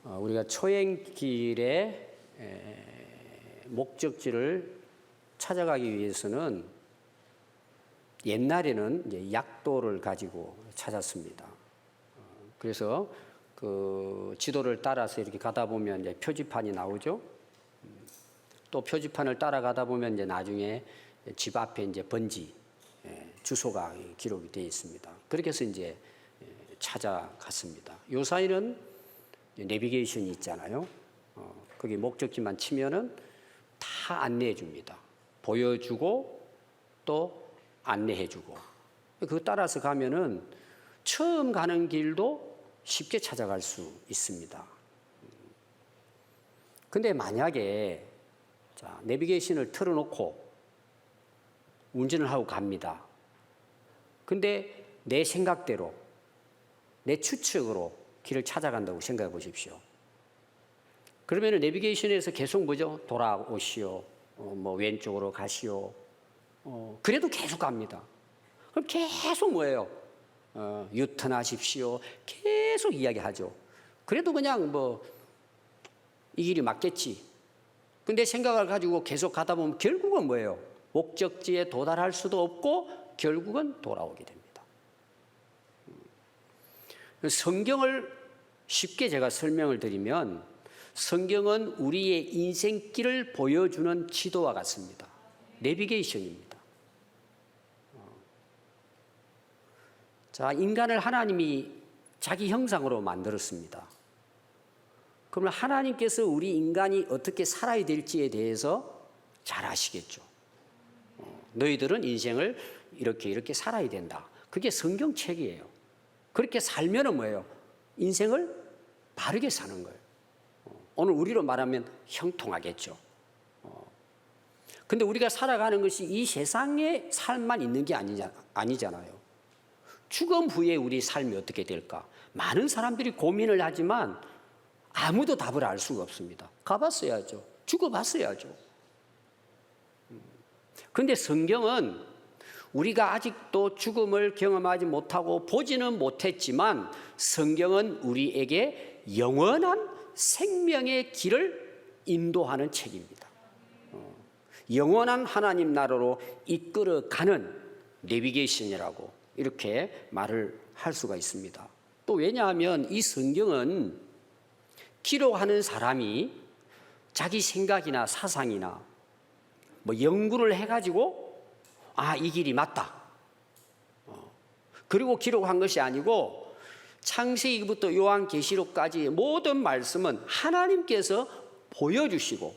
우리가 초행길의 목적지를 찾아가기 위해서는 옛날에는 이제 약도를 가지고 찾았습니다. 그래서 그 지도를 따라서 이렇게 가다 보면 이제 표지판이 나오죠. 또 표지판을 따라가다 보면 이제 나중에 집 앞에 이제 번지 주소가 기록이 되어 있습니다. 그렇게 해서 이제 찾아갔습니다. 요 사이는 내비게이션이 있잖아요. 거기 목적지만 치면은 다 안내해 줍니다. 보여주고 또 안내해 주고. 그거 따라서 가면은 처음 가는 길도 쉽게 찾아갈 수 있습니다. 근데 만약에 내비게이션을 틀어놓고 운전을 하고 갑니다. 근데 내 생각대로, 내 추측으로 길을 찾아간다고 생각해 보십시오. 그러면 내비게이션에서 계속 뭐죠? 돌아오시오. 뭐 왼쪽으로 가시오. 그래도 계속 갑니다. 그럼 계속 뭐예요? 유턴하십시오. 계속 이야기하죠. 그래도 그냥 뭐 이 길이 맞겠지. 근데 생각을 가지고 계속 가다 보면 결국은 뭐예요? 목적지에 도달할 수도 없고 결국은 돌아오게 됩니다. 성경을 쉽게 제가 설명을 드리면 성경은 우리의 인생길을 보여주는 지도와 같습니다. 내비게이션입니다. 자, 인간을 하나님이 자기 형상으로 만들었습니다. 그러면 하나님께서 우리 인간이 어떻게 살아야 될지에 대해서 잘 아시겠죠. 너희들은 인생을 이렇게 살아야 된다. 그게 성경책이에요. 그렇게 살면은 뭐예요? 인생을 바르게 사는 거예요. 오늘 우리로 말하면 형통하겠죠. 근데 우리가 살아가는 것이 이 세상의 삶만 있는 게 아니잖아요. 죽음 후에 우리 삶이 어떻게 될까? 많은 사람들이 고민을 하지만 아무도 답을 알 수가 없습니다. 가봤어야죠. 죽어봤어야죠. 그런데 성경은 우리가 아직도 죽음을 경험하지 못하고 보지는 못했지만 성경은 우리에게 영원한 생명의 길을 인도하는 책입니다. 영원한 하나님 나라로 이끌어가는 내비게이션이라고 이렇게 말을 할 수가 있습니다. 또 왜냐하면 이 성경은 기록하는 사람이 자기 생각이나 사상이나 뭐 연구를 해가지고 이 길이 맞다. 그리고 기록한 것이 아니고 창세기부터 요한계시록까지 모든 말씀은 하나님께서 보여주시고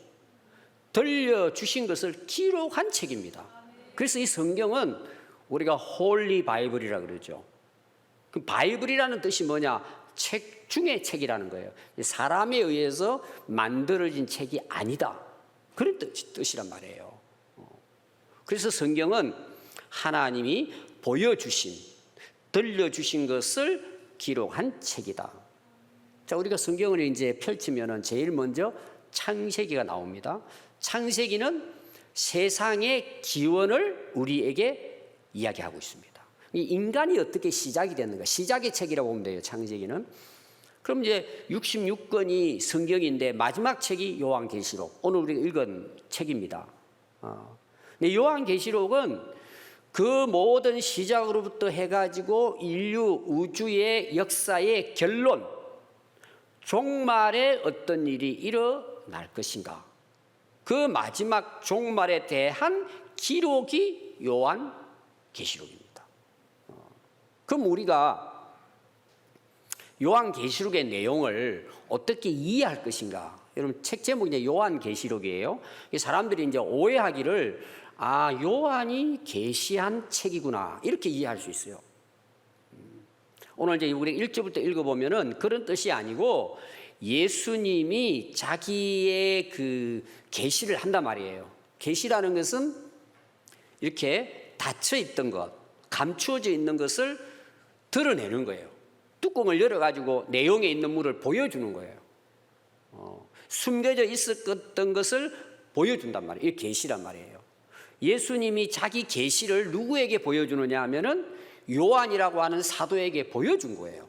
들려주신 것을 기록한 책입니다. 그래서 이 성경은 우리가 홀리 바이블이라고 그러죠. 그 바이블이라는 뜻이 뭐냐? 책 중의 책이라는 거예요. 사람에 의해서 만들어진 책이 아니다. 그런 뜻이란 말이에요. 그래서 성경은 하나님이 보여주신, 들려주신 것을 기록한 책이다. 자, 우리가 성경을 이제 펼치면은 제일 먼저 창세기가 나옵니다. 창세기는 세상의 기원을 우리에게 이야기하고 있습니다. 이 인간이 어떻게 시작이 됐는가? 시작의 책이라고 보면 돼요, 창세기는. 그럼 이제 66권이 성경인데 마지막 책이 요한계시록. 오늘 우리가 읽은 책입니다. 요한계시록은 그 모든 시작으로부터 해가지고 인류 우주의 역사의 결론, 종말에 어떤 일이 일어날 것인가. 그 마지막 종말에 대한 기록이 요한계시록입니다. 그럼 우리가 요한계시록의 내용을 어떻게 이해할 것인가? 여러분 책 제목이 요한계시록이에요. 사람들이 이제 오해하기를 요한이 계시한 책이구나 이렇게 이해할 수 있어요. 오늘 이제 우리 1절부터 읽어보면은 그런 뜻이 아니고 예수님이 자기의 그 계시를 한단 말이에요. 계시라는 것은 이렇게 닫혀 있던 것, 감추어져 있는 것을 드러내는 거예요. 뚜껑을 열어가지고 내용에 있는 물을 보여주는 거예요. 숨겨져 있었던 것을 보여준단 말이에요. 이게 계시란 말이에요. 예수님이 자기 계시를 누구에게 보여주느냐 하면은 요한이라고 하는 사도에게 보여준 거예요.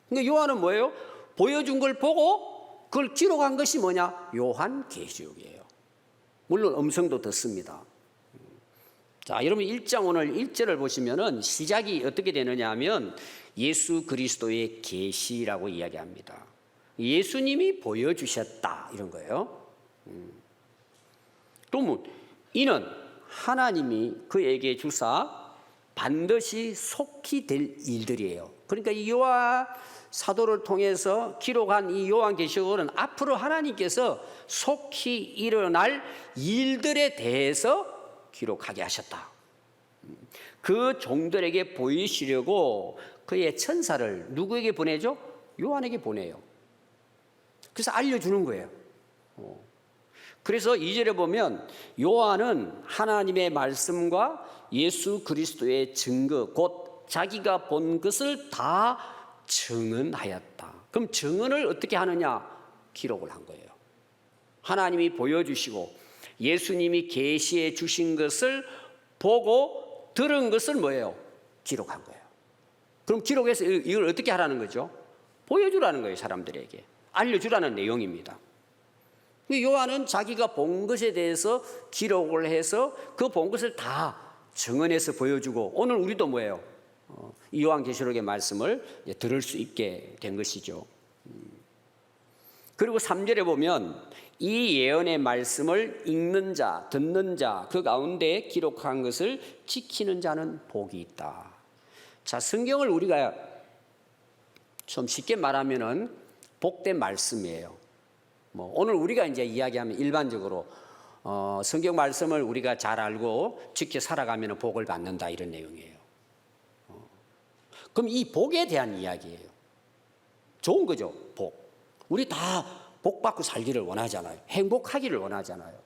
근데 요한은 뭐예요? 보여준 걸 보고 그걸 기록한 것이 뭐냐? 요한계시록이에요. 물론 음성도 듣습니다. 자, 여러분 1장 오늘 1절을 보시면은 시작이 어떻게 되느냐 하면 예수 그리스도의 계시라고 이야기합니다. 예수님이 보여주셨다 이런 거예요. 또 이는 하나님이 그에게 주사 반드시 속히 될 일들이에요. 그러니까 이 요한 사도를 통해서 기록한 이 요한계시록은 앞으로 하나님께서 속히 일어날 일들에 대해서 기록하게 하셨다. 그 종들에게 보이시려고 그의 천사를 누구에게 보내죠? 요한에게 보내요. 그래서 알려주는 거예요. 그래서 2절에 보면 요한은 하나님의 말씀과 예수 그리스도의 증거 곧 자기가 본 것을 다 증언하였다. 그럼 증언을 어떻게 하느냐? 기록을 한 거예요. 하나님이 보여주시고 예수님이 계시해 주신 것을 보고 들은 것을 뭐예요? 기록한 거예요. 그럼 기록해서 이걸 어떻게 하라는 거죠? 보여주라는 거예요. 사람들에게 알려주라는 내용입니다. 요한은 자기가 본 것에 대해서 기록을 해서 그 본 것을 다 증언해서 보여주고 오늘 우리도 뭐예요? 이 요한계시록의 말씀을 들을 수 있게 된 것이죠. 그리고 3절에 보면 이 예언의 말씀을 읽는 자, 듣는 자, 그 가운데 기록한 것을 지키는 자는 복이 있다. 자, 성경을 우리가 좀 쉽게 말하면은 복된 말씀이에요. 오늘 우리가 이제 이야기하면 일반적으로 성경 말씀을 우리가 잘 알고 지켜 살아가면 복을 받는다 이런 내용이에요. 그럼 이 복에 대한 이야기예요. 좋은 거죠, 복. 우리 다 복 받고 살기를 원하잖아요. 행복하기를 원하잖아요.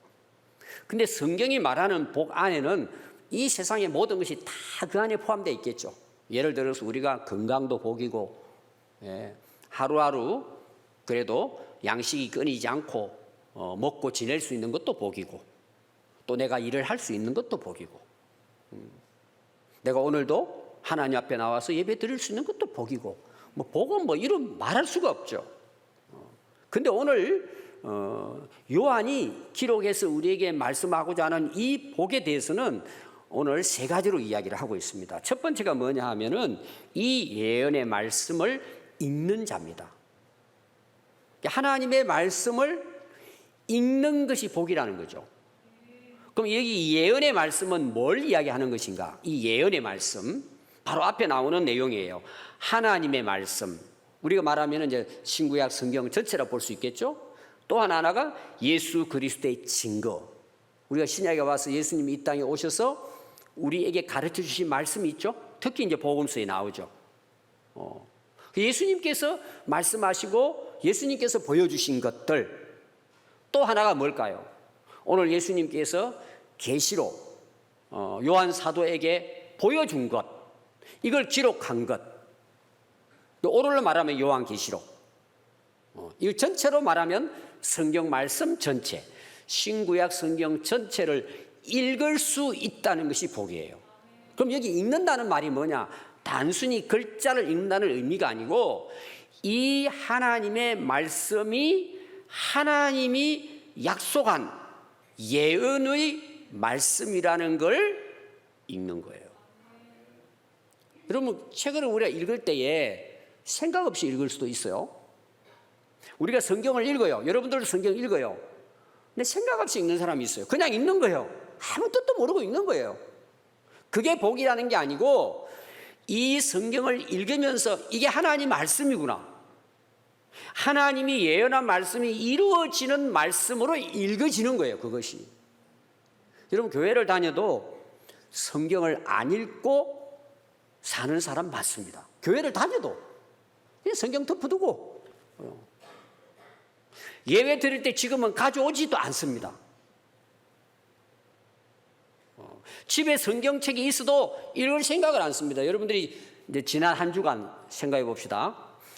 근데 성경이 말하는 복 안에는 이 세상의 모든 것이 다 그 안에 포함되어 있겠죠. 예를 들어서 우리가 건강도 복이고, 하루하루 그래도 양식이 끊이지 않고 먹고 지낼 수 있는 것도 복이고, 또 내가 일을 할 수 있는 것도 복이고, 내가 오늘도 하나님 앞에 나와서 예배 드릴 수 있는 것도 복이고, 복은 이런 말할 수가 없죠. 근데 오늘 요한이 기록해서 우리에게 말씀하고자 하는 이 복에 대해서는 오늘 세 가지로 이야기를 하고 있습니다. 첫 번째가 뭐냐 하면은 이 예언의 말씀을 읽는 자입니다. 하나님의 말씀을 읽는 것이 복이라는 거죠. 그럼 여기 예언의 말씀은 뭘 이야기하는 것인가? 이 예언의 말씀 바로 앞에 나오는 내용이에요. 하나님의 말씀, 우리가 말하면 이제 신구약 성경 전체라 볼 수 있겠죠. 또 하나가 예수 그리스도의 증거. 우리가 신약에 와서 예수님이 이 땅에 오셔서 우리에게 가르쳐 주신 말씀이 있죠. 특히 이제 복음서에 나오죠. 예수님께서 말씀하시고 예수님께서 보여주신 것들. 또 하나가 뭘까요? 오늘 예수님께서 계시로 요한 사도에게 보여준 것, 이걸 기록한 것. 오늘로 말하면 요한계시록. 이 전체로 말하면 성경 말씀 전체, 신구약 성경 전체를 읽을 수 있다는 것이 복이에요. 그럼 여기 읽는다는 말이 뭐냐? 단순히 글자를 읽는다는 의미가 아니고 이 하나님의 말씀이 하나님이 약속한 예언의 말씀이라는 걸 읽는 거예요. 여러분, 책을 우리가 읽을 때에 생각 없이 읽을 수도 있어요. 우리가 성경을 읽어요. 여러분들도 성경 읽어요. 근데 생각 없이 읽는 사람이 있어요. 그냥 읽는 거예요. 아무 뜻도 모르고 읽는 거예요. 그게 복이라는 게 아니고 이 성경을 읽으면서 이게 하나님 말씀이구나, 하나님이 예언한 말씀이 이루어지는 말씀으로 읽어지는 거예요. 그것이. 여러분, 교회를 다녀도 성경을 안 읽고 사는 사람 많습니다. 교회를 다녀도 성경 덮어두고 예배 드릴 때 지금은 가져오지도 않습니다. 집에 성경책이 있어도 읽을 생각을 안 씁니다. 여러분들이 이제 지난 한 주간 생각해 봅시다.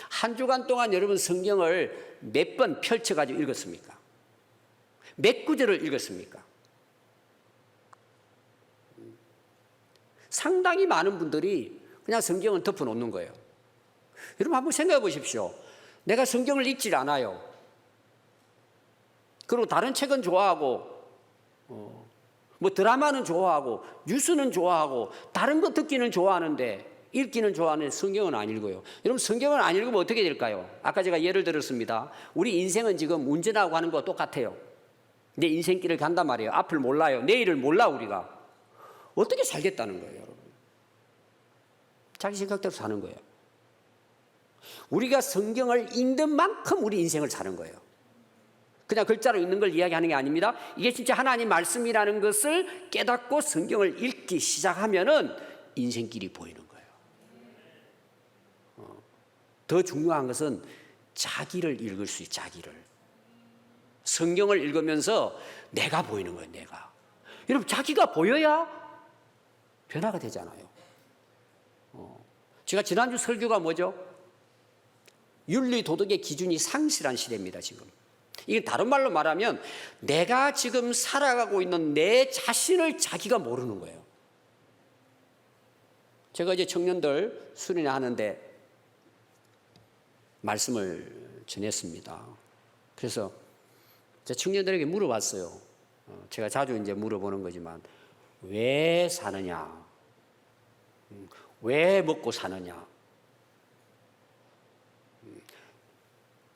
한 주간 동안 여러분 성경을 몇 번 펼쳐가지고 읽었습니까? 몇 구절을 읽었습니까? 상당히 많은 분들이 그냥 성경을 덮어놓는 거예요. 여러분 한번 생각해 보십시오. 내가 성경을 읽질 않아요. 그리고 다른 책은 좋아하고 뭐 드라마는 좋아하고 뉴스는 좋아하고 다른 거 듣기는 좋아하는데 읽기는 좋아하는데 성경은 안 읽어요. 여러분 성경을 안 읽으면 어떻게 될까요? 아까 제가 예를 들었습니다. 우리 인생은 지금 운전하고 하는 거 똑같아요. 내 인생길을 간단 말이에요. 앞을 몰라요. 내일을 몰라 우리가. 어떻게 살겠다는 거예요, 여러분? 자기 생각대로 사는 거예요. 우리가 성경을 읽는 만큼 우리 인생을 사는 거예요. 그냥 글자로 읽는 걸 이야기하는 게 아닙니다. 이게 진짜 하나님 말씀이라는 것을 깨닫고 성경을 읽기 시작하면은 인생길이 보이는 거예요. 더 중요한 것은 자기를 읽을 수 있어요. 자기를. 성경을 읽으면서 내가 보이는 거예요. 내가. 여러분 자기가 보여야 변화가 되잖아요. 제가 지난주 설교가 뭐죠? 윤리 도덕의 기준이 상실한 시대입니다. 지금. 이게 다른 말로 말하면 내가 지금 살아가고 있는 내 자신을 자기가 모르는 거예요. 제가 이제 청년들 수련회 하는데 말씀을 전했습니다. 그래서 제 청년들에게 물어봤어요. 제가 자주 이제 물어보는 거지만 왜 사느냐? 왜 먹고 사느냐?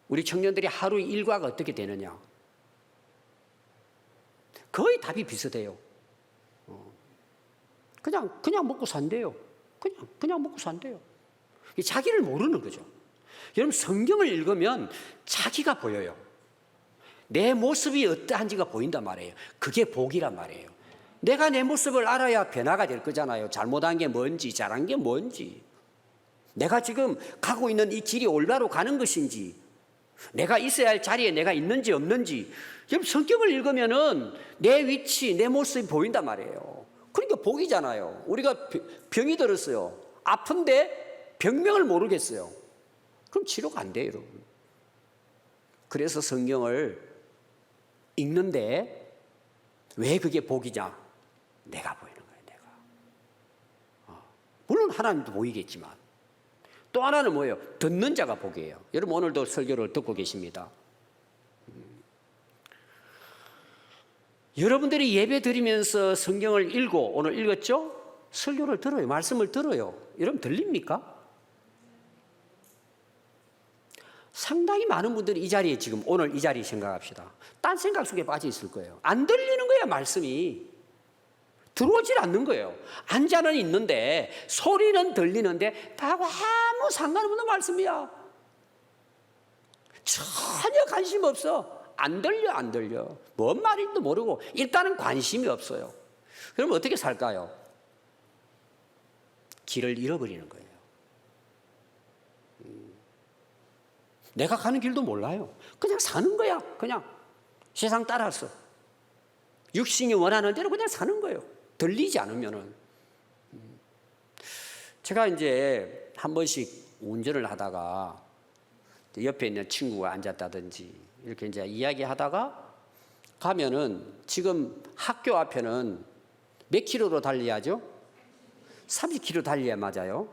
우리 청년들이 하루 일과가 어떻게 되느냐? 거의 답이 비슷해요. 그냥 먹고 산대요. 그냥 먹고 산대요. 자기를 모르는 거죠. 여러분 성경을 읽으면 자기가 보여요. 내 모습이 어떠한지가 보인단 말이에요. 그게 복이란 말이에요. 내가 내 모습을 알아야 변화가 될 거잖아요. 잘못한 게 뭔지, 잘한 게 뭔지, 내가 지금 가고 있는 이 길이 올바로 가는 것인지, 내가 있어야 할 자리에 내가 있는지 없는지. 여러분 성경을 읽으면은 내 위치, 내 모습이 보인단 말이에요. 그러니까 복이잖아요. 우리가 병이 들었어요. 아픈데 병명을 모르겠어요. 그럼 치료가 안 돼요, 여러분. 그래서 성경을 읽는데 왜 그게 복이냐? 내가 보이는 거예요. 내가. 물론 하나님도 보이겠지만 또 하나는 뭐예요? 듣는 자가 복이에요. 여러분 오늘도 설교를 듣고 계십니다. 여러분들이 예배 드리면서 성경을 읽고 오늘 읽었죠? 설교를 들어요. 말씀을 들어요. 여러분 들립니까? 상당히 많은 분들이 이 자리에 지금 오늘 이 자리 생각합시다. 딴 생각 속에 빠져 있을 거예요. 안 들리는 거야 말씀이. 들어오질 않는 거예요. 앉아는 있는데 소리는 들리는데 나하고 아무 상관없는 말씀이야. 전혀 관심 없어. 안 들려. 뭔 말인지도 모르고 일단은 관심이 없어요. 그럼 어떻게 살까요? 길을 잃어버리는 거예요. 내가 가는 길도 몰라요. 그냥 사는 거야. 그냥 세상 따라서 육신이 원하는 대로 그냥 사는 거예요. 들리지 않으면은. 제가 이제 한 번씩 운전을 하다가 옆에 있는 친구가 앉았다든지 이렇게 이제 이야기하다가 가면은 지금 학교 앞에는 몇 킬로로 달려야죠? 30km 달려야 맞아요.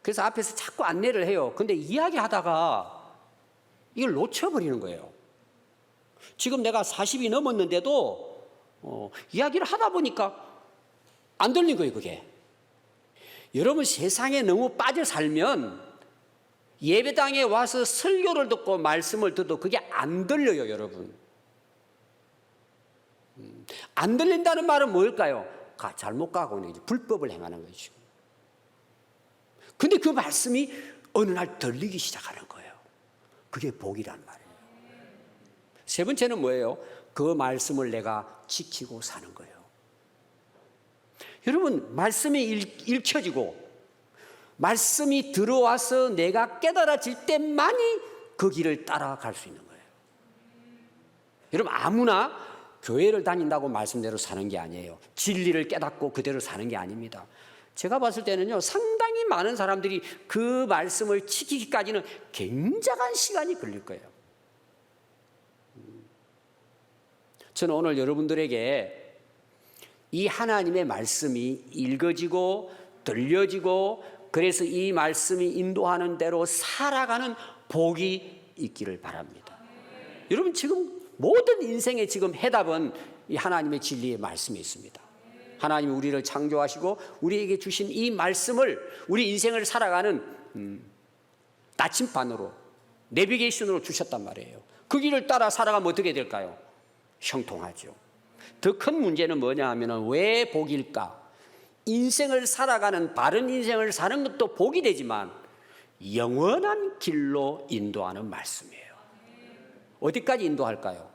그래서 앞에서 자꾸 안내를 해요. 근데 이야기하다가 이걸 놓쳐버리는 거예요. 지금 내가 40이 넘었는데도 이야기를 하다 보니까 안 들린 거예요, 그게. 여러분 세상에 너무 빠져 살면 예배당에 와서 설교를 듣고 말씀을 듣도 그게 안 들려요, 여러분. 안 들린다는 말은 뭘까요? 잘못 가고 있는 거지. 불법을 행하는 거죠. 근데 그 말씀이 어느 날 들리기 시작하는 거예요. 그게 복이란 말이에요. 세 번째는 뭐예요? 그 말씀을 내가 지키고 사는 거예요. 여러분 말씀이 읽혀지고 말씀이 들어와서 내가 깨달아질 때만이 그 길을 따라갈 수 있는 거예요. 여러분 아무나 교회를 다닌다고 말씀대로 사는 게 아니에요. 진리를 깨닫고 그대로 사는 게 아닙니다. 제가 봤을 때는요, 상당히 많은 사람들이 그 말씀을 지키기까지는 굉장한 시간이 걸릴 거예요. 저는 오늘 여러분들에게 이 하나님의 말씀이 읽어지고 들려지고 그래서 이 말씀이 인도하는 대로 살아가는 복이 있기를 바랍니다. 여러분, 지금 모든 인생의 지금 해답은 이 하나님의 진리의 말씀에 있습니다. 하나님이 우리를 창조하시고 우리에게 주신 이 말씀을 우리 인생을 살아가는 나침반으로, 내비게이션으로 주셨단 말이에요. 그 길을 따라 살아가면 어떻게 될까요? 형통하죠. 더 큰 문제는 뭐냐 하면 왜 복일까? 인생을 살아가는, 바른 인생을 사는 것도 복이 되지만 영원한 길로 인도하는 말씀이에요. 어디까지 인도할까요?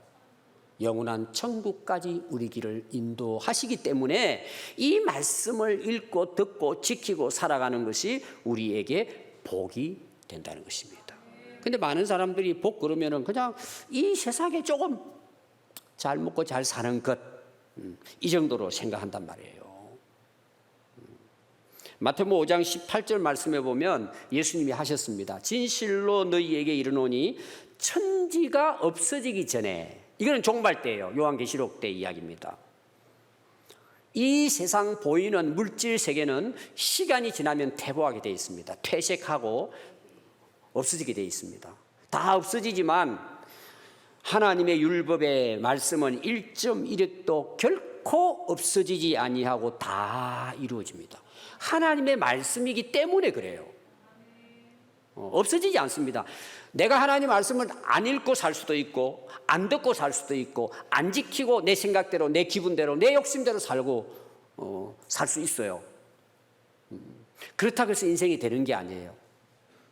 영원한 천국까지 우리 길을 인도하시기 때문에 이 말씀을 읽고 듣고 지키고 살아가는 것이 우리에게 복이 된다는 것입니다. 근데 많은 사람들이 복 그러면은 그냥 이 세상에 조금 잘 먹고 잘 사는 것, 이 정도로 생각한단 말이에요. 마태복음 5장 18절 말씀에 보면 예수님이 하셨습니다. 진실로 너희에게 이르노니 천지가 없어지기 전에, 이거는 종말 때예요. 요한계시록 때 이야기입니다. 이 세상 보이는 물질 세계는 시간이 지나면 퇴보하게 되어 있습니다. 퇴색하고 없어지게 되어 있습니다. 다 없어지지만 하나님의 율법의 말씀은 1.1획도 결코 없어지지 아니하고 다 이루어집니다. 하나님의 말씀이기 때문에 그래요. 없어지지 않습니다. 내가 하나님 말씀을 안 읽고 살 수도 있고 안 듣고 살 수도 있고 안 지키고 내 생각대로 내 기분대로 내 욕심대로 살고 살 수 있어요. 그렇다고 해서 인생이 되는 게 아니에요.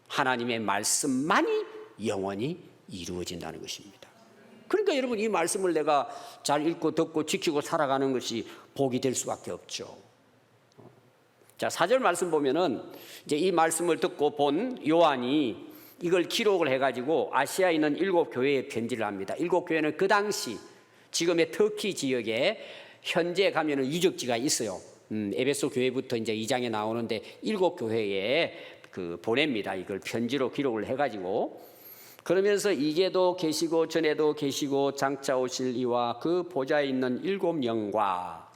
하나님의 말씀만이 영원히 이루어진다는 것입니다. 그러니까 여러분, 이 말씀을 내가 잘 읽고 듣고 지키고 살아가는 것이 복이 될 수밖에 없죠. 자, 4절 말씀 보면은 이제 이 말씀을 듣고 본 요한이 이걸 기록을 해가지고 아시아에 있는 7 교회에 편지를 합니다. 7 교회는 그 당시 지금의 터키 지역에 현재 가면은 유적지가 있어요. 에베소 교회부터 이제 2장에 나오는데 7 교회에 보냅니다. 이걸 편지로 기록을 해가지고 그러면서 이제도 계시고 전에도 계시고 장차 오실 이와 그 보좌에 있는 7 영과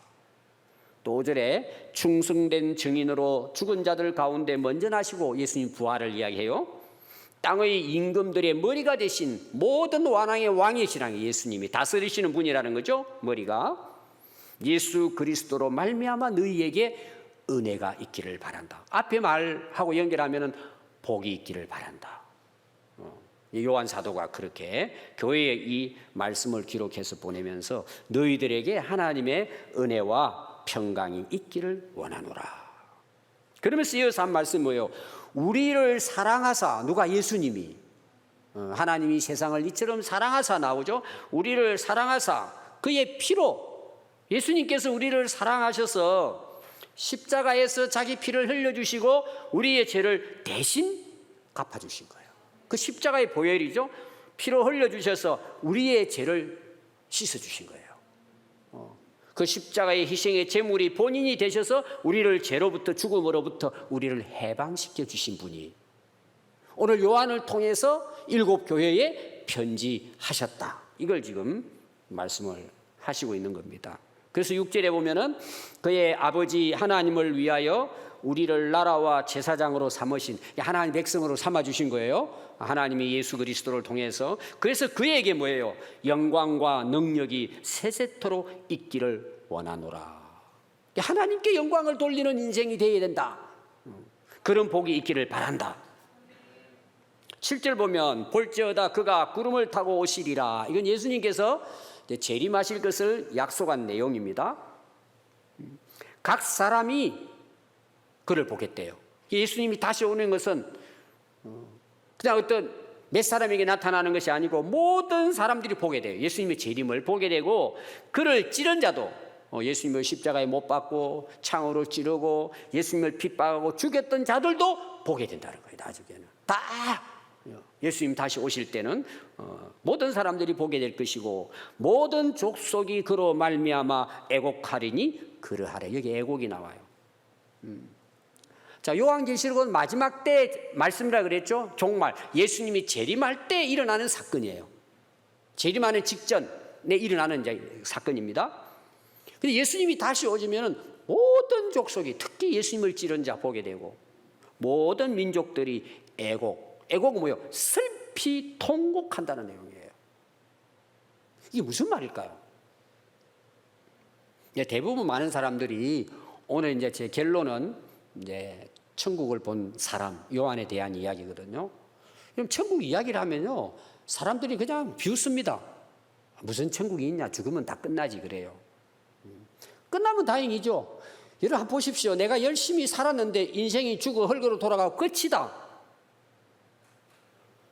또 5절에 충성된 증인으로 죽은 자들 가운데 먼저 나시고 예수님 부활을 이야기해요. 땅의 임금들의 머리가 되신 모든 왕의 왕이시라는 예수님이 다스리시는 분이라는 거죠. 머리가 예수 그리스도로 말미암아 너희에게 은혜가 있기를 바란다. 앞에 말하고 연결하면은 복이 있기를 바란다. 요한 사도가 그렇게 교회에 이 말씀을 기록해서 보내면서 너희들에게 하나님의 은혜와 평강이 있기를 원하노라. 그러면서 이어서 한 말씀이 뭐예요? 우리를 사랑하사, 누가? 예수님이, 하나님이 세상을 이처럼 사랑하사 나오죠. 우리를 사랑하사 그의 피로, 예수님께서 우리를 사랑하셔서 십자가에서 자기 피를 흘려주시고 우리의 죄를 대신 갚아주신 거예요. 그 십자가의 보혈이죠. 피로 흘려주셔서 우리의 죄를 씻어주신 거예요. 그 십자가의 희생의 제물이 본인이 되셔서 우리를 죄로부터, 죽음으로부터 우리를 해방시켜 주신 분이 오늘 요한을 통해서 7 교회에 편지하셨다. 이걸 지금 말씀을 하시고 있는 겁니다. 그래서 6절에 보면은 그의 아버지 하나님을 위하여 우리를 나라와 제사장으로 삼으신, 하나님 백성으로 삼아주신 거예요. 하나님이 예수 그리스도를 통해서. 그래서 그에게 뭐예요? 영광과 능력이 세세토록 있기를 원하노라. 하나님께 영광을 돌리는 인생이 되어야 된다. 그런 복이 있기를 바란다. 7절 보면 볼지어다 그가 구름을 타고 오시리라. 이건 예수님께서 재림하실 것을 약속한 내용입니다. 각 사람이 그를 보겠대요. 예수님이 다시 오는 것은 그냥 어떤 몇 사람에게 나타나는 것이 아니고 모든 사람들이 보게 돼요. 예수님의 재림을 보게 되고 그를 찌른 자도, 예수님을 십자가에 못 박고 창으로 찌르고 예수님을 핍박하고 죽였던 자들도 보게 된다는 거예요. 나중에는 다 예수님 다시 오실 때는 모든 사람들이 보게 될 것이고 모든 족속이 그로 말미암아 애곡하리니 그러하래. 여기 애곡이 나와요. 자, 요한계시록은 마지막 때 말씀이라 그랬죠. 종말, 예수님이 재림할 때 일어나는 사건이에요. 재림하는 직전에 일어나는 이제 사건입니다. 근데 예수님이 다시 오시면은 모든 족속이, 특히 예수님을 찌른 자 보게 되고 모든 민족들이 애곡은 뭐예요? 슬피 깊이 통곡한다는 내용이에요. 이게 무슨 말일까요? 대부분 많은 사람들이 오늘 이제 제 결론은 이제 천국을 본 사람 요한에 대한 이야기거든요. 그럼 천국 이야기를 하면요, 사람들이 그냥 비웃습니다. 무슨 천국이 있냐? 죽으면 다 끝나지 그래요. 끝나면 다행이죠. 여러분 한번 보십시오. 내가 열심히 살았는데 인생이 죽어 흙으로 돌아가고 끝이다.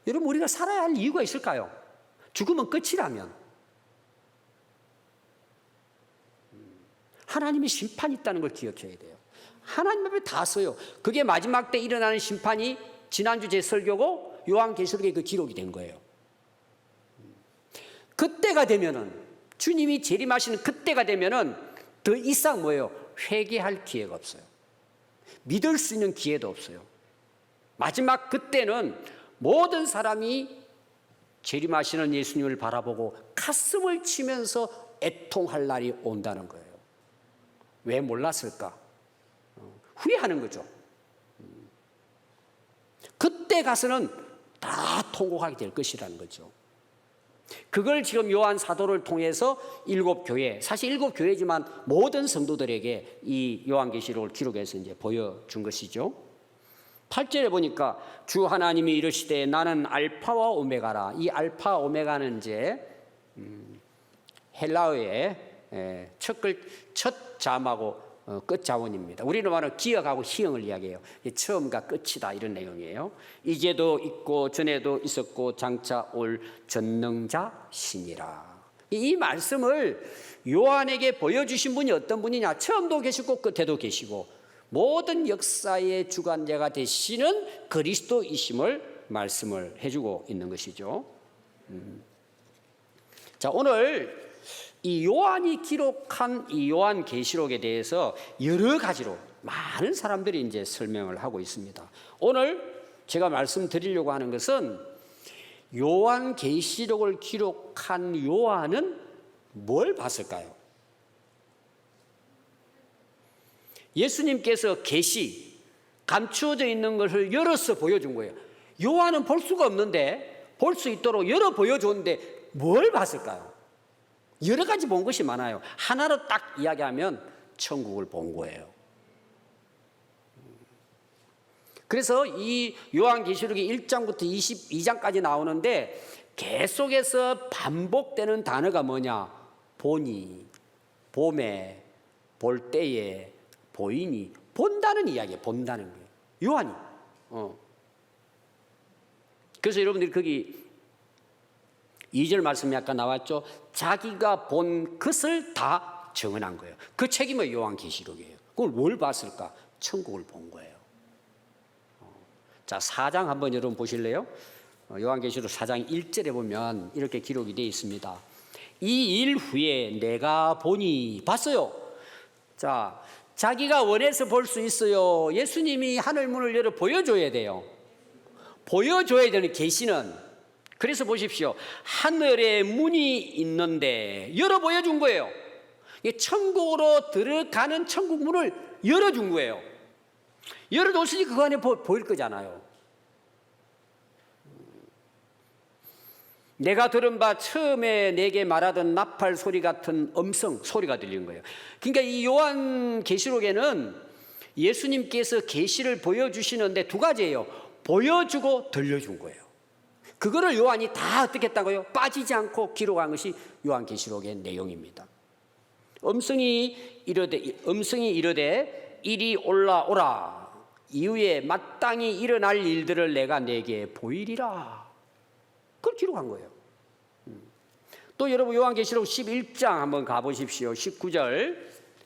여러분 우리가 살아야 할 이유가 있을까요? 죽으면 끝이라면. 하나님의 심판이 있다는 걸 기억해야 돼요. 하나님 앞에 다 써요. 그게 마지막 때 일어나는 심판이 지난주 제 설교고 요한계시록에 그 기록이 된 거예요. 그때가 되면은, 주님이 재림하시는 그때가 되면은 더 이상 뭐예요? 회개할 기회가 없어요. 믿을 수 있는 기회도 없어요. 마지막 그때는 모든 사람이 재림하시는 예수님을 바라보고 가슴을 치면서 애통할 날이 온다는 거예요. 왜 몰랐을까? 후회하는 거죠. 그때 가서는 다 통곡하게 될 것이라는 거죠. 그걸 지금 요한 사도를 통해서 7교회, 사실 7교회지만 모든 성도들에게 이 요한계시록을 기록해서 이제 보여준 것이죠. 8절에 보니까 주 하나님이 이르시되 나는 알파와 오메가라. 이 알파 오메가는 이제 헬라어의 첫 자음하고 끝 자원입니다. 우리는 말하는 기억하고 희영을 이야기해요. 처음과 끝이다 이런 내용이에요. 이제도 있고 전에도 있었고 장차 올 전능자시니라. 이 말씀을 요한에게 보여주신 분이 어떤 분이냐? 처음도 계시고 끝에도 계시고 모든 역사의 주관자가 되시는 그리스도이심을 말씀을 해주고 있는 것이죠. 자, 오늘 이 요한이 기록한 이 요한계시록에 대해서 여러 가지로 많은 사람들이 이제 설명을 하고 있습니다. 오늘 제가 말씀드리려고 하는 것은 요한계시록을 기록한 요한은 뭘 봤을까요? 예수님께서 계시, 감추어져 있는 것을 열어서 보여준 거예요. 요한은 볼 수가 없는데 볼 수 있도록 열어 보여줬는데 뭘 봤을까요? 여러 가지 본 것이 많아요. 하나로 딱 이야기하면 천국을 본 거예요. 그래서 이 요한계시록이 1장부터 22장까지 나오는데 계속해서 반복되는 단어가 뭐냐? 보니, 봄에, 볼 때에, 보이니, 본다는 이야기예요. 본다는 거예요. 요한이. 그래서 여러분들이 거기 2절 말씀이 아까 나왔죠. 자기가 본 것을 다 증언한 거예요. 그 책임은 요한계시록이에요. 그걸 뭘 봤을까? 천국을 본 거예요. 자, 4장 한번 여러분 보실래요? 요한계시록 4장 1절에 보면 이렇게 기록이 되어 있습니다. 이 일 후에 내가 보니, 봤어요. 자, 자기가 원해서 볼 수 있어요. 예수님이 하늘문을 열어 보여줘야 돼요. 보여줘야 되는 계시는, 그래서 보십시오. 하늘에 문이 있는데 열어 보여준 거예요. 천국으로 들어가는 천국 문을 열어준 거예요. 열어줬으니 그 안에 보일 거잖아요. 내가 들은 바 처음에 내게 말하던 나팔 소리 같은 음성, 소리가 들리는 거예요. 그러니까 이 요한계시록에는 예수님께서 계시를 보여주시는데 두 가지예요. 보여주고 들려준 거예요. 그거를 요한이 다 어떻게 했다고요? 빠지지 않고 기록한 것이 요한계시록의 내용입니다. 음성이 이르되 이리 올라오라. 이후에 마땅히 일어날 일들을 내가 내게 보이리라. 그걸 기록한 거예요. 또 여러분 요한계시록 11장 한번 가보십시오. 19절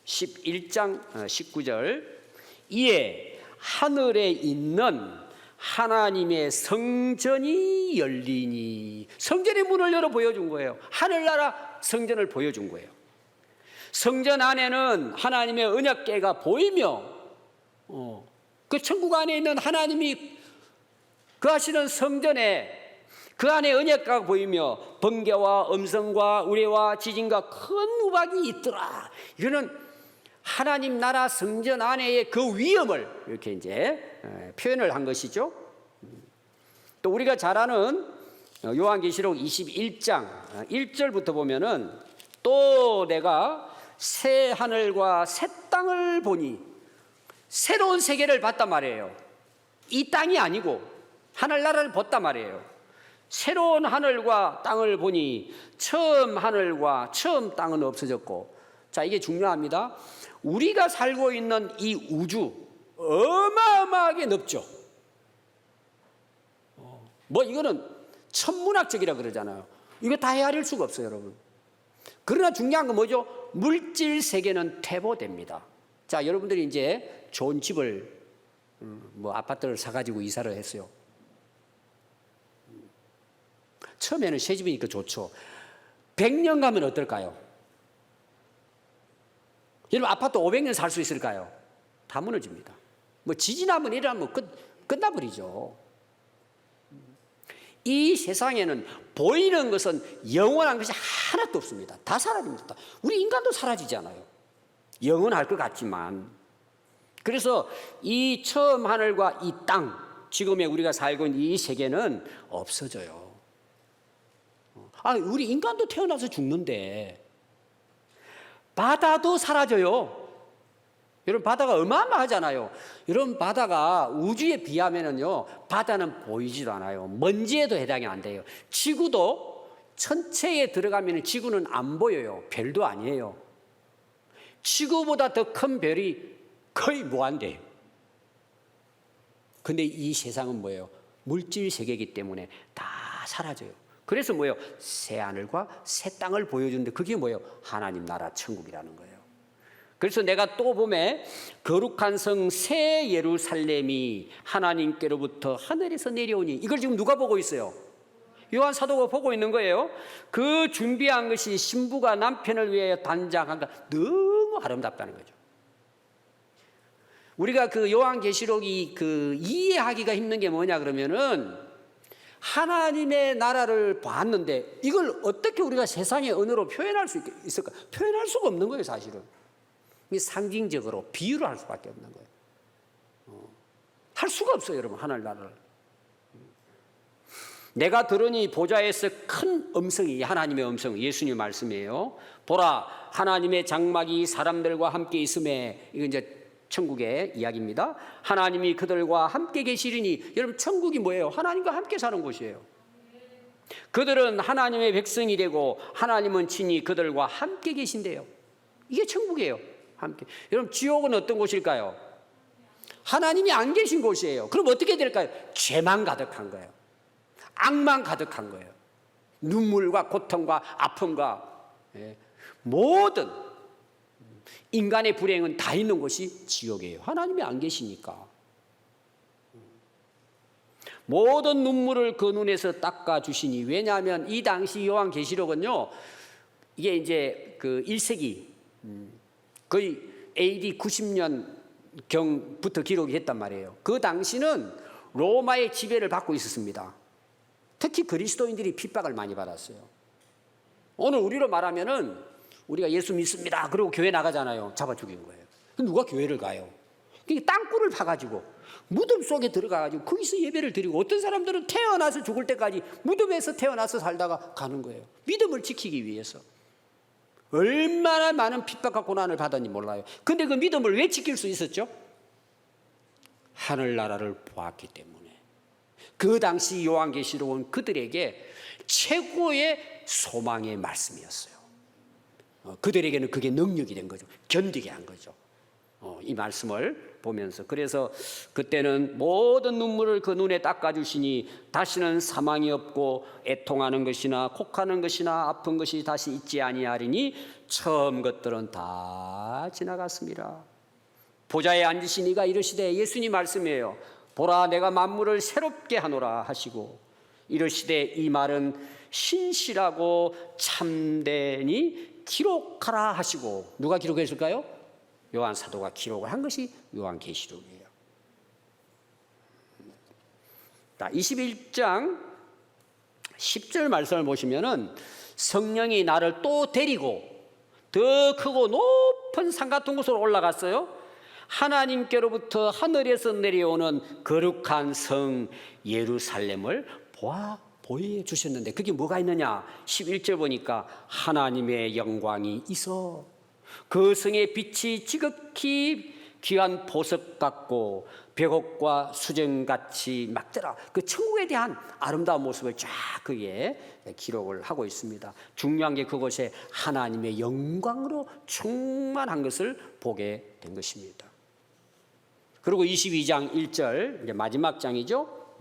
11장 19절 이에 하늘에 있는 하나님의 성전이 열리니, 성전의 문을 열어 보여준 거예요. 하늘나라 성전을 보여준 거예요. 성전 안에는 하나님의 언약궤가 보이며 그 천국 안에 있는 하나님이 그 하시는 성전에 그 안에 언약궤가 보이며 번개와 음성과 우레와 지진과 큰 우박이 있더라. 이거는 하나님 나라 성전 안에의 그 위엄을 이렇게 이제 표현을 한 것이죠. 또 우리가 잘 아는 요한계시록 21장 1절부터 보면은 또 내가 새 하늘과 새 땅을 보니, 새로운 세계를 봤단 말이에요. 이 땅이 아니고 하늘나라를 봤단 말이에요. 새로운 하늘과 땅을 보니 처음 하늘과 처음 땅은 없어졌고. 자, 이게 중요합니다. 우리가 살고 있는 이 우주 어마어마하게 넓죠. 뭐 이거는 천문학적이라 그러잖아요. 이거 다 헤아릴 수가 없어요, 여러분. 그러나 중요한 건 뭐죠? 물질 세계는 퇴보됩니다. 자, 여러분들이 이제 좋은 집을 뭐 아파트를 사가지고 이사를 했어요. 처음에는 새 집이니까 좋죠. 100년 가면 어떨까요? 여러분, 아파트 500년 살 수 있을까요? 다 무너집니다. 뭐 지진 한번 일어나면 끝나버리죠. 이 세상에는 보이는 것은 영원한 것이 하나도 없습니다. 다 사라집니다. 우리 인간도 사라지잖아요. 영원할 것 같지만. 그래서 이 처음 하늘과 이 땅, 지금의 우리가 살고 있는 이 세계는 없어져요. 우리 인간도 태어나서 죽는데 바다도 사라져요. 여러분, 바다가 어마어마하잖아요. 여러분, 바다가 우주에 비하면은요, 바다는 보이지도 않아요. 먼지에도 해당이 안 돼요. 지구도 천체에 들어가면 지구는 안 보여요. 별도 아니에요. 지구보다 더 큰 별이 거의 무한대예요. 근데 이 세상은 뭐예요? 물질 세계이기 때문에 다 사라져요. 그래서 뭐예요? 새 하늘과 새 땅을 보여주는데 그게 뭐예요? 하나님 나라 천국이라는 거예요. 그래서 내가 또 보면 거룩한 성 새 예루살렘이 하나님께로부터 하늘에서 내려오니, 이걸 지금 누가 보고 있어요? 요한 사도가 보고 있는 거예요. 그 준비한 것이 신부가 남편을 위해 단장한가. 너무 아름답다는 거죠. 우리가 그 요한계시록이 이해하기가 힘든 게 뭐냐 그러면은, 하나님의 나라를 봤는데 이걸 어떻게 우리가 세상의 언어로 표현할 수 있을까? 표현할 수가 없는 거예요, 사실은. 상징적으로 비유를 할 수밖에 없는 거예요. 할 수가 없어요, 여러분, 하늘나라를. 내가 들으니 보좌에서 큰 음성이, 하나님의 음성, 예수님 말씀이에요. 보라, 하나님의 장막이 사람들과 함께 있음에, 이건 이제 천국의 이야기입니다. 하나님이 그들과 함께 계시리니, 여러분, 천국이 뭐예요? 하나님과 함께 사는 곳이에요. 그들은 하나님의 백성이 되고 하나님은 친히 그들과 함께 계신대요. 이게 천국이에요. 함께. 여러분, 지옥은 어떤 곳일까요? 하나님이 안 계신 곳이에요. 그럼 어떻게 될까요? 죄만 가득한 거예요. 악만 가득한 거예요. 눈물과 고통과 아픔과 모든 인간의 불행은 다 있는 곳이 지옥이에요. 하나님이 안 계시니까. 모든 눈물을 그 눈에서 닦아주시니, 왜냐하면 이 당시 요한계시록은요, 이게 이제 그 1세기 거의 AD 90년경부터 기록이 했단 말이에요. 그 당시는 로마의 지배를 받고 있었습니다. 특히 그리스도인들이 핍박을 많이 받았어요. 오늘 우리로 말하면은 우리가 예수 믿습니다 그러고 교회 나가잖아요. 잡아 죽인 거예요. 누가 교회를 가요? 땅굴을 파가지고 무덤 속에 들어가가지고 거기서 예배를 드리고, 어떤 사람들은 태어나서 죽을 때까지 무덤에서 태어나서 살다가 가는 거예요. 믿음을 지키기 위해서. 얼마나 많은 핍박과 고난을 받았는지 몰라요. 근데 그 믿음을 왜 지킬 수 있었죠? 하늘나라를 보았기 때문에. 그 당시 요한계시록은 그들에게 최고의 소망의 말씀이었어요. 그들에게는 그게 능력이 된 거죠. 견디게 한 거죠. 이 말씀을 보면서. 그래서 그때는 모든 눈물을 그 눈에 닦아주시니 다시는 사망이 없고 애통하는 것이나 곡하는 것이나 아픈 것이 다시 있지 아니하리니 처음 것들은 다 지나갔습니다. 보좌에 앉으신 이가 이르시되, 예수님 말씀이에요. 보라, 내가 만물을 새롭게 하노라 하시고, 이르시되 이 말은 신실하고 참되니 기록하라 하시고. 누가 기록했을까요? 요한 사도가 기록을 한 것이 요한계시록이에요. 21장 10절 말씀을 보시면은, 성령이 나를 또 데리고 더 크고 높은 산 같은 곳으로 올라갔어요. 하나님께로부터 하늘에서 내려오는 거룩한 성 예루살렘을 보여주셨는데 그게 뭐가 있느냐? 11절 보니까 하나님의 영광이 있어 그 성의 빛이 지극히 귀한 보석 같고 벽옥과 수정같이 막더라. 그 천국에 대한 아름다운 모습을 쫙 그게 기록을 하고 있습니다. 중요한 게 그곳에 하나님의 영광으로 충만한 것을 보게 된 것입니다. 그리고 22장 1절 이제 마지막 장이죠.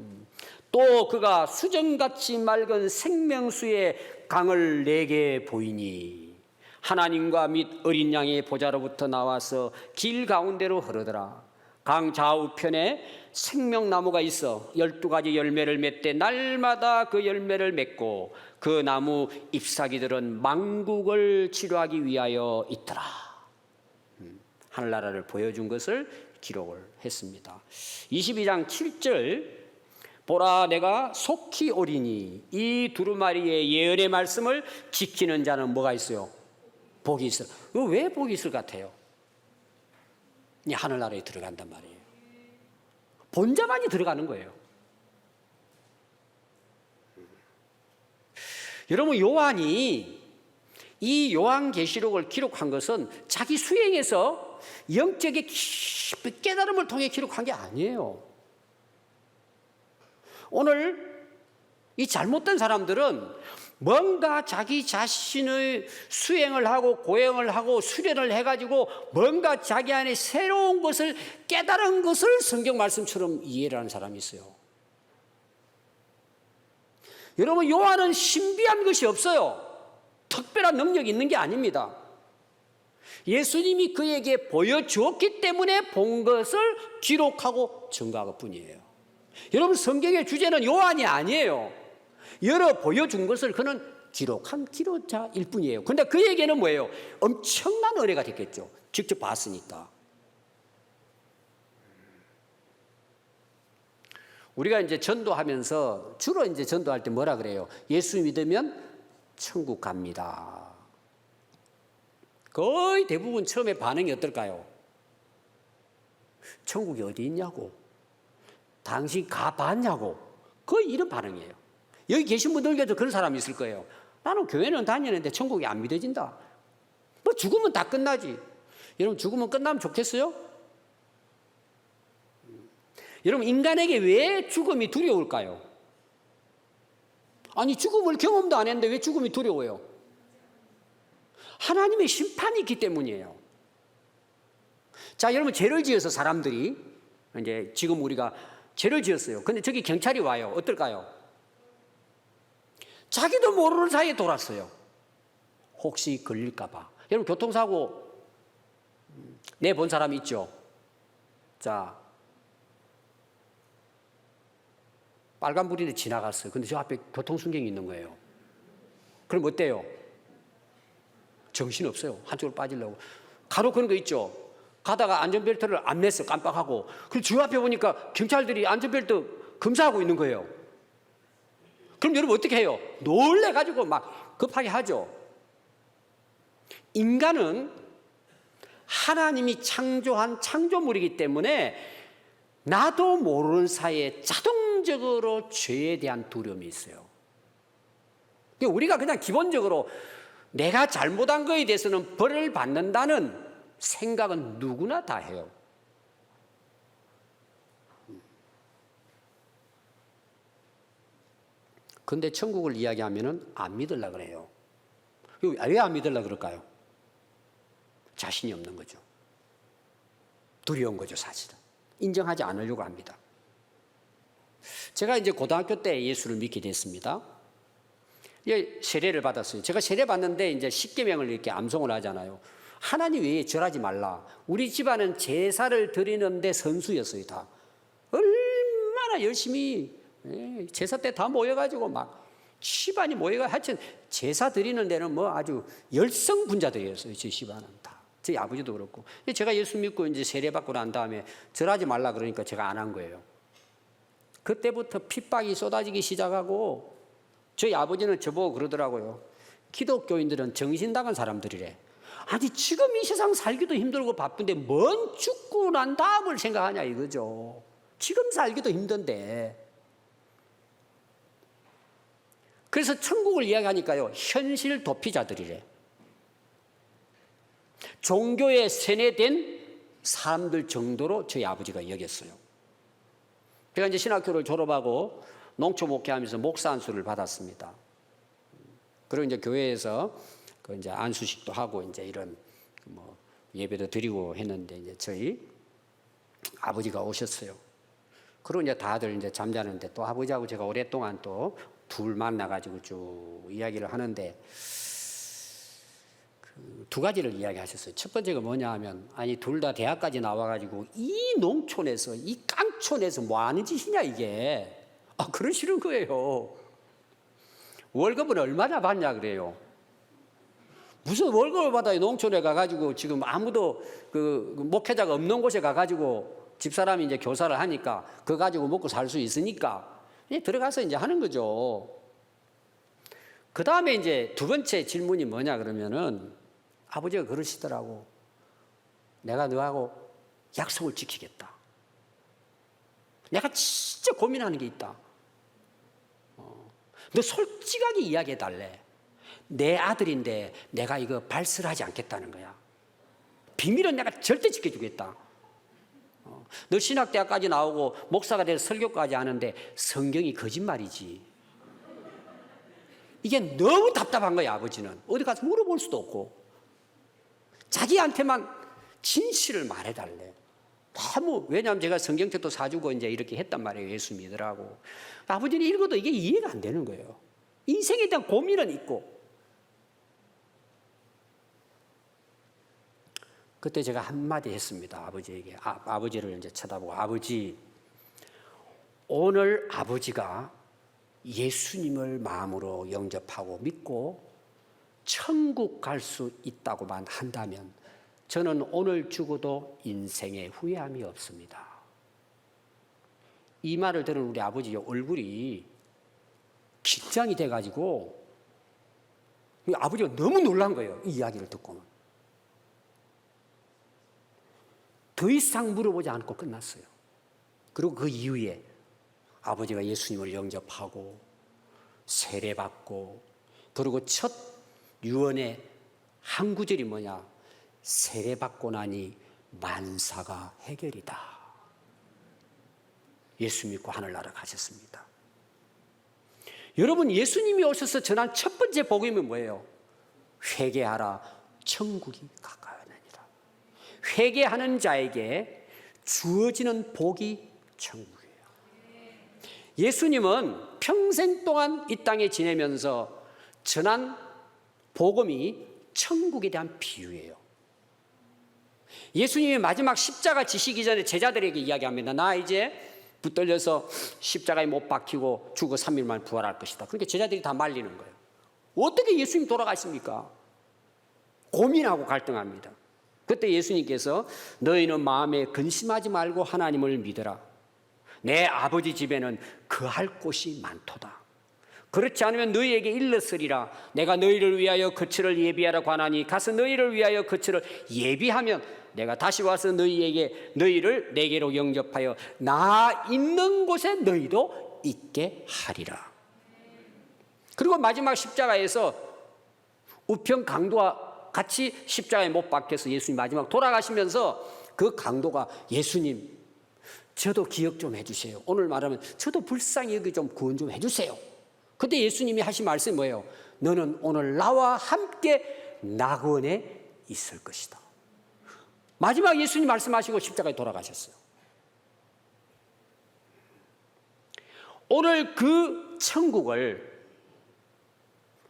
또 그가 수정같이 맑은 생명수의 강을 내게 보이니 하나님과 및 어린 양의 보좌로부터 나와서 길 가운데로 흐르더라. 강 좌우편에 생명나무가 있어 12가지 열매를 맺되 날마다 그 열매를 맺고 그 나무 잎사귀들은 만국을 치료하기 위하여 있더라. 하늘나라를 보여준 것을 기록을 했습니다. 22장 7절 보라 내가 속히 오리니 이 두루마리의 예언의 말씀을 지키는 자는 뭐가 있어요? 복이 있어요. 왜 복이 있을 것 같아요? 하늘나라에 들어간단 말이에요. 본자만이 들어가는 거예요. 여러분 요한이 이 요한계시록을 기록한 것은 자기 수행에서 영적의 깊은 깨달음을 통해 기록한 게 아니에요. 오늘 이 잘못된 사람들은 뭔가 자기 자신의 수행을 하고 고행을 하고 수련을 해가지고 뭔가 자기 안에 새로운 것을 깨달은 것을 성경 말씀처럼 이해를 하는 사람이 있어요. 여러분 요한은 신비한 것이 없어요. 특별한 능력이 있는 게 아닙니다. 예수님이 그에게 보여주었기 때문에 본 것을 기록하고 증거한 뿐이에요. 여러분 성경의 주제는 요한이 아니에요. 여러 보여준 것을 그는 기록한 기록자일 뿐이에요. 그런데 그에게는 뭐예요? 엄청난 은혜가 됐겠죠. 직접 봤으니까. 우리가 이제 전도하면서 주로 이제 전도할 때 뭐라 그래요? 예수 믿으면 천국 갑니다. 거의 대부분 처음에 반응이 어떨까요? 천국이 어디 있냐고. 당신 가봤냐고. 거의 이런 반응이에요. 여기 계신 분들께도 그런 사람이 있을 거예요. 나는 교회는 다니는데 천국이 안 믿어진다. 뭐 죽으면 다 끝나지. 여러분 죽으면 끝나면 좋겠어요? 여러분 인간에게 왜 죽음이 두려울까요? 아니 죽음을 경험도 안 했는데 왜 죽음이 두려워요? 하나님의 심판이 있기 때문이에요. 자 여러분 죄를 지어서 사람들이 이제 지금 우리가 죄를 지었어요. 근데 저기 경찰이 와요. 어떨까요? 자기도 모르는 사이에 돌았어요. 혹시 걸릴까 봐. 여러분 교통사고 내본 사람 있죠? 자 빨간불인데 지나갔어요. 근데 저 앞에 교통순경이 있는 거예요. 그럼 어때요? 정신없어요. 한쪽으로 빠지려고. 간혹 그런 거 있죠? 가다가 안전벨트를 안 맸어. 깜빡하고. 그럼 저 앞에 보니까 경찰들이 안전벨트 검사하고 있는 거예요. 그럼 여러분 어떻게 해요? 놀래가지고 막 급하게 하죠. 인간은 하나님이 창조한 창조물이기 때문에 나도 모르는 사이에 자동적으로 죄에 대한 두려움이 있어요. 우리가 그냥 기본적으로 내가 잘못한 거에 대해서는 벌을 받는다는 생각은 누구나 다 해요. 근데 천국을 이야기하면은 안 믿으려고 그래요. 왜 안 믿으려고 그럴까요? 자신이 없는 거죠. 두려운 거죠, 사실은. 인정하지 않으려고 합니다. 제가 이제 고등학교 때 예수를 믿게 됐습니다. 예, 세례를 받았어요. 제가 세례 받는데 이제 십계명을 이렇게 암송을 하잖아요. 하나님 외에 절하지 말라. 우리 집안은 제사를 드리는데 선수였어요, 다. 얼마나 열심히 제사 때 다 모여가지고 막 시반이 모여가 하여튼 제사 드리는 데는 뭐 아주 열성분자들이었어요. 제 시반은 다. 저희 아버지도 그렇고. 제가 예수 믿고 이제 세례 받고 난 다음에 절하지 말라 그러니까 제가 안 한 거예요. 그때부터 핍박이 쏟아지기 시작하고 저희 아버지는 저보고 그러더라고요. 기독교인들은 정신 나간 사람들이래. 아니 지금 이 세상 살기도 힘들고 바쁜데 뭔 죽고 난 다음을 생각하냐 이거죠. 지금 살기도 힘든데. 그래서 천국을 이야기하니까요, 현실 도피자들이래. 종교에 세뇌된 사람들 정도로 저희 아버지가 여겼어요. 제가 이제 신학교를 졸업하고 농촌 목회하면서 목사 안수를 받았습니다. 그리고 이제 교회에서 그 이제 안수식도 하고 이제 이런 뭐 예배도 드리고 했는데, 이제 저희 아버지가 오셨어요. 그리고 이제 다들 이제 잠자는데 또 아버지하고 제가 오랫동안 또 둘 만나가지고 쭉 이야기를 하는데, 그 두 가지를 이야기하셨어요. 첫 번째가 뭐냐 하면, 아니 둘 다 대학까지 나와가지고 이 농촌에서, 이 깡촌에서 뭐 하는 짓이냐 이게. 그러시는 거예요. 월급은 얼마나 받냐 그래요. 무슨 월급을 받아요. 농촌에 가가지고 지금 아무도 그 목회자가 없는 곳에 가가지고 집사람이 이제 교사를 하니까 그거 가지고 먹고 살 수 있으니까 들어가서 이제 하는 거죠. 그 다음에 이제 두 번째 질문이 뭐냐 그러면은, 아버지가 그러시더라고. 내가 너하고 약속을 지키겠다. 내가 진짜 고민하는 게 있다. 너 솔직하게 이야기해 달래. 내 아들인데 내가 이거 발설하지 않겠다는 거야. 비밀은 내가 절대 지켜주겠다. 너 신학대학까지 나오고 목사가 돼서 설교까지 하는데 성경이 거짓말이지. 이게 너무 답답한 거야. 아버지는 어디 가서 물어볼 수도 없고, 자기한테만 진실을 말해달래. 너무, 왜냐하면 제가 성경책도 사주고 이제 이렇게 했단 말이에요. 예수 믿으라고. 아버지는 읽어도 이게 이해가 안 되는 거예요. 인생에 대한 고민은 있고. 그때 제가 한마디 했습니다. 아버지에게. 아버지를 이제 쳐다보고, 아버지, 오늘 아버지가 예수님을 마음으로 영접하고 믿고 천국 갈 수 있다고만 한다면 저는 오늘 죽어도 인생에 후회함이 없습니다. 이 말을 들은 우리 아버지 얼굴이 긴장이 돼가지고, 아버지가 너무 놀란 거예요. 이 이야기를 듣고는. 더 이상 물어보지 않고 끝났어요. 그리고 그 이후에 아버지가 예수님을 영접하고 세례받고, 그리고 첫 유언의 한 구절이 뭐냐, 세례받고 나니 만사가 해결이다. 예수 믿고 하늘나라 가셨습니다. 여러분, 예수님이 오셔서 전한 첫 번째 복음이 뭐예요? 회개하라, 천국이 가까웠느니라. 회개하는 자에게 주어지는 복이 천국이에요. 예수님은 평생 동안 이 땅에 지내면서 전한 복음이 천국에 대한 비유예요. 예수님이 마지막 십자가 지시기 전에 제자들에게 이야기합니다. 나 이제 붙들려서 십자가에 못 박히고 죽어 3일 만에 부활할 것이다. 그러니까 제자들이 다 말리는 거예요. 어떻게 예수님 돌아가십니까? 고민하고 갈등합니다. 그때 예수님께서 너희는 마음에 근심하지 말고 하나님을 믿어라. 내 아버지 집에는 거할 곳이 많도다. 그렇지 않으면 너희에게 일렀으리라. 내가 너희를 위하여 거처를 예비하라고 하나니 가서 너희를 위하여 거처를 예비하면 내가 다시 와서 너희를 내게로 영접하여 나 있는 곳에 너희도 있게 하리라. 그리고 마지막 십자가에서 우편 강도와 같이 십자가에 못 박혀서 예수님 마지막 돌아가시면서 그 강도가 예수님, 저도 기억 좀 해주세요. 오늘 말하면 저도 불쌍히 여기 좀 구원 좀 해주세요. 그때 예수님이 하신 말씀이 뭐예요? 너는 오늘 나와 함께 낙원에 있을 것이다. 마지막 예수님 말씀하시고 십자가에 돌아가셨어요. 오늘 그 천국을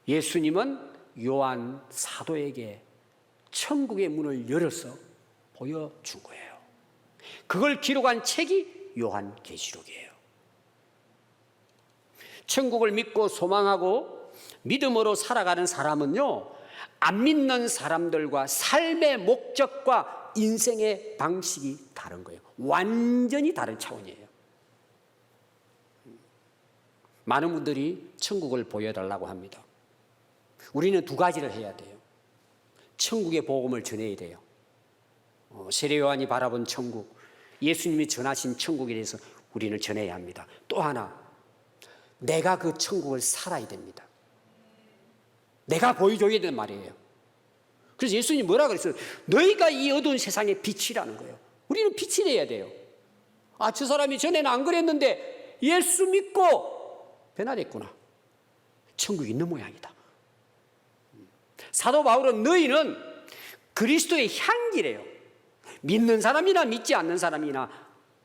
예수님은 요한 사도에게 천국의 문을 열어서 보여준 거예요. 그걸 기록한 책이 요한계시록이에요. 천국을 믿고 소망하고 믿음으로 살아가는 사람은요, 안 믿는 사람들과 삶의 목적과 인생의 방식이 다른 거예요. 완전히 다른 차원이에요. 많은 분들이 천국을 보여달라고 합니다. 우리는 두 가지를 해야 돼요. 천국의 복음을 전해야 돼요. 세례 요한이 바라본 천국, 예수님이 전하신 천국에 대해서 우리는 전해야 합니다. 또 하나, 내가 그 천국을 살아야 됩니다. 내가 보여줘야 된단 말이에요. 그래서 예수님이 뭐라 그랬어요? 너희가 이 어두운 세상의 빛이라는 거예요. 우리는 빛이 돼야 돼요. 아, 저 사람이 전에는 안 그랬는데 예수 믿고 변화됐구나. 천국이 있는 모양이다. 사도 바울은 너희는 그리스도의 향기래요. 믿는 사람이나 믿지 않는 사람이나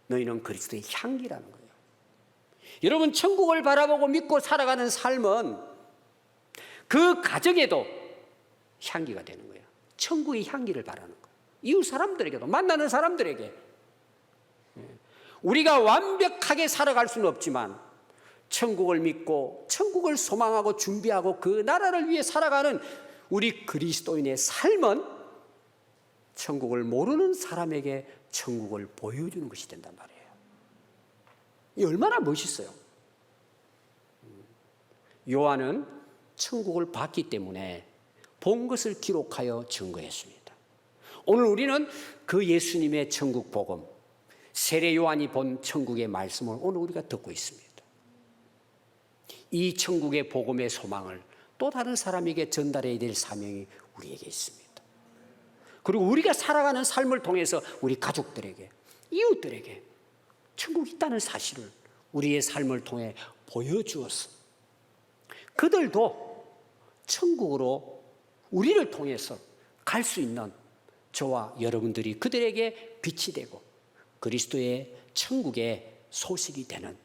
너희는 그리스도의 향기라는 거예요. 여러분, 천국을 바라보고 믿고 살아가는 삶은 그 가정에도 향기가 되는 거예요. 천국의 향기를 바라는 거예요. 이웃 사람들에게도, 만나는 사람들에게. 우리가 완벽하게 살아갈 수는 없지만 천국을 믿고 천국을 소망하고 준비하고 그 나라를 위해 살아가는 우리 그리스도인의 삶은 천국을 모르는 사람에게 천국을 보여주는 것이 된단 말이에요. 이 얼마나 멋있어요. 요한은 천국을 봤기 때문에 본 것을 기록하여 증거했습니다. 오늘 우리는 그 예수님의 천국 복음, 세례 요한이 본 천국의 말씀을 오늘 우리가 듣고 있습니다. 이 천국의 복음의 소망을 또 다른 사람에게 전달해야 될 사명이 우리에게 있습니다. 그리고 우리가 살아가는 삶을 통해서 우리 가족들에게, 이웃들에게 천국이 있다는 사실을 우리의 삶을 통해 보여주어서 그들도 천국으로 우리를 통해서 갈 수 있는 저와 여러분들이 그들에게 빛이 되고 그리스도의 천국의 소식이 되는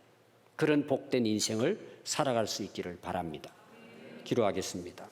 그런 복된 인생을 살아갈 수 있기를 바랍니다. 기도하겠습니다.